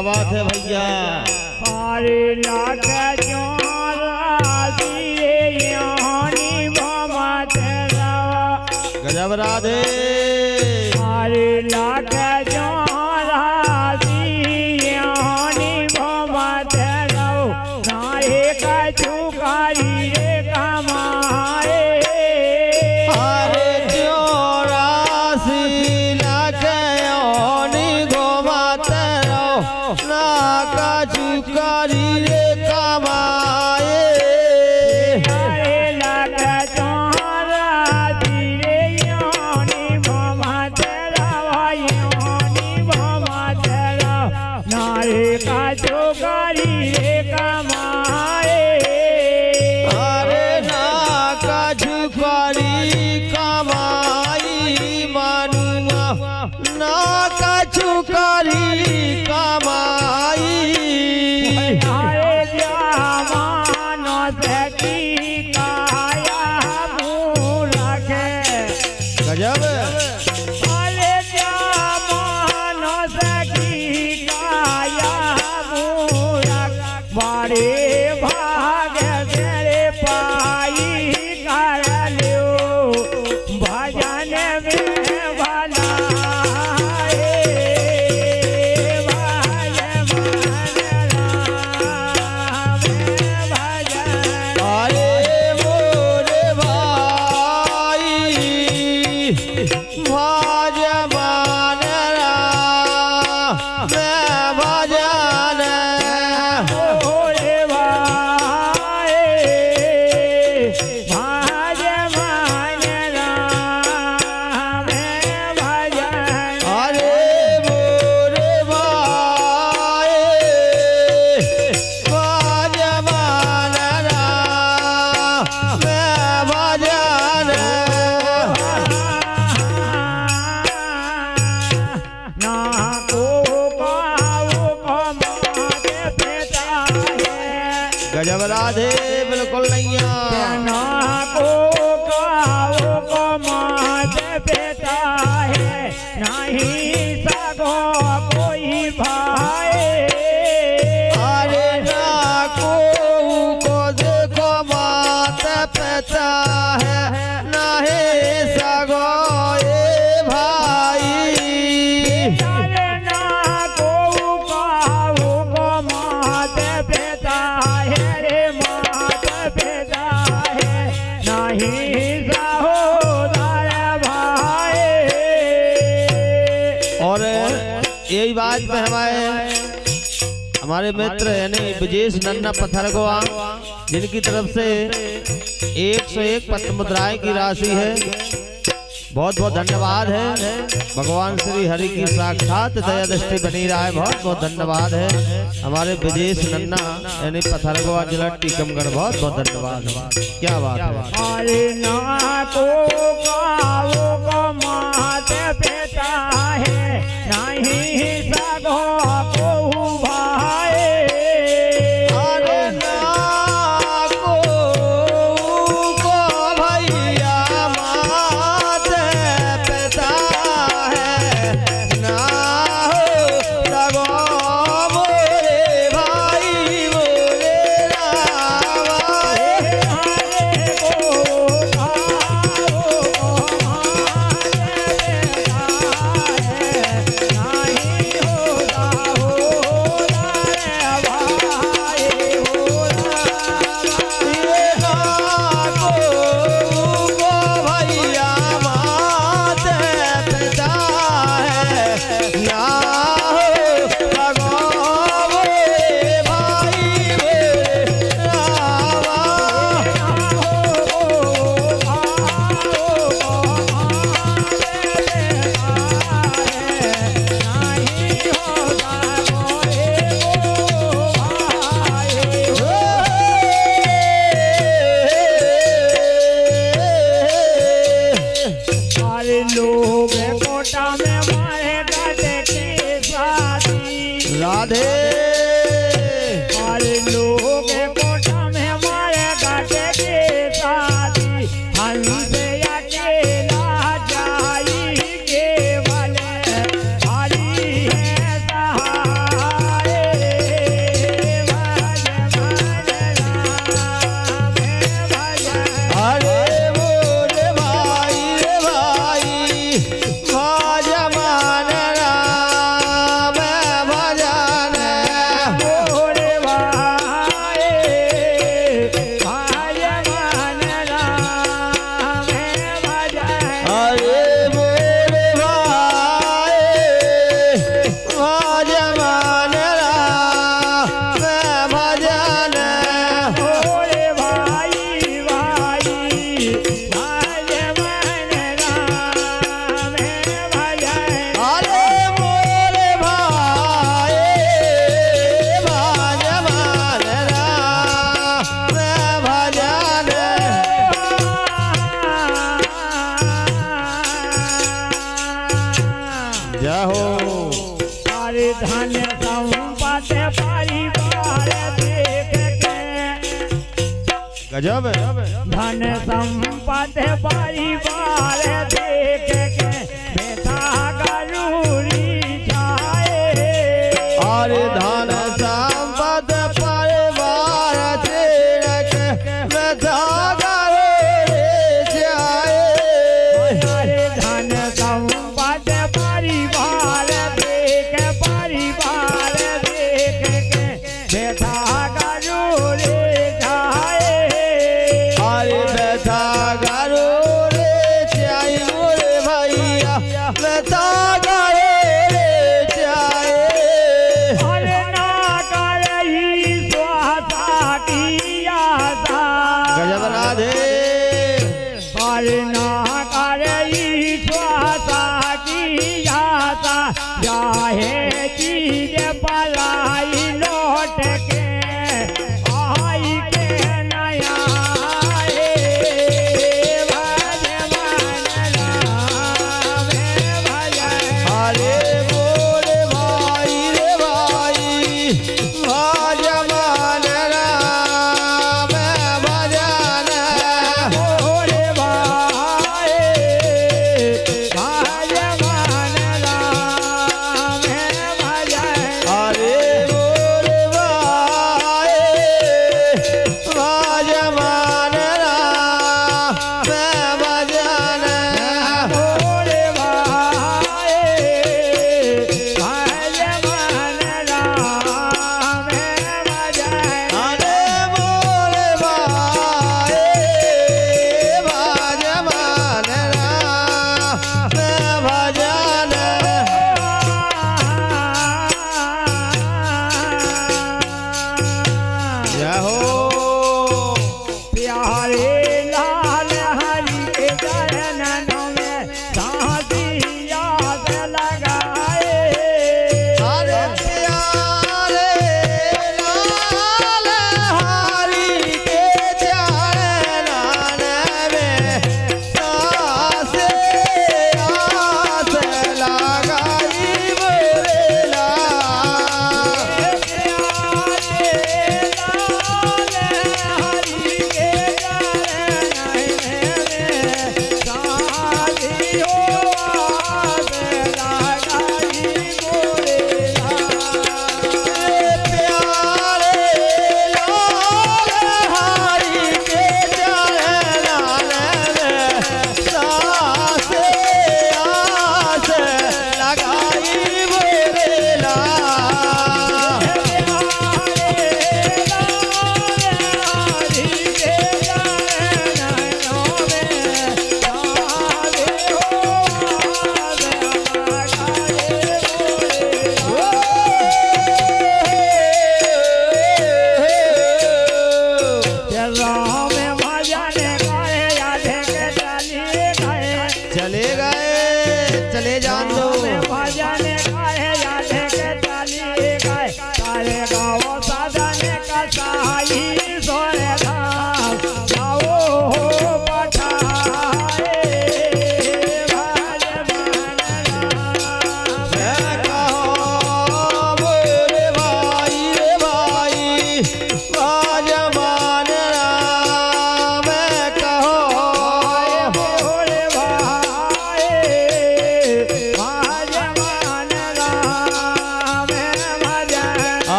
क्या बात है भैया। अरे लाख गजब राधे। अरे लाख गजब राधे बिल्कुल नहीं नहीं सगो कोई भाई। अरे ना को देखो बात पता है नहीं सगो यही बात में हमारे मित्र यानी विजेश नन्ना पथरगोआ जिनकी तरफ से 101 पत्र मुद्राएं की राशि है। बहुत बहुत धन्यवाद है। भगवान श्री हरि की साक्षात दया दृष्टि बनी रहा है। बहुत बहुत धन्यवाद है हमारे विजेश नन्ना यानी पथरगोआ जिला टीकमगढ़। बहुत बहुत धन्यवाद। क्या बात है। अरे ना को माते पिता है नहीं सगो को भाई। अरे ना को भैया माते पिता है ना सगो बोले भाई बोले लोग कोटा में मारे गले की शादी राधे। हर लोग कोटा में मारे गले की शादी हमसे अकेला जाई के वाले हरी है सहाय। गजब धन संपत्ति परिवार देख के बेटा गरूरी छाए अरे धन संपद परिवार देख बेटा गरूरी छाए अरे धन संपत्ति परिवार देख के बेटा गरूरी छाए अरे बेटा गरूरी छाए मोरे भैया बेटा गरूरी छाए अरे ना करही स्वासा की आशा गजब राधे अरे ना करही स्वासा की आशा चाहे चीज पलाई लौट के आई के नया अरे मोरे भाई रे भाई भजमान राम भजन मोरे भाई भजमान राम भजन अरे मोरे भाई भजमान राम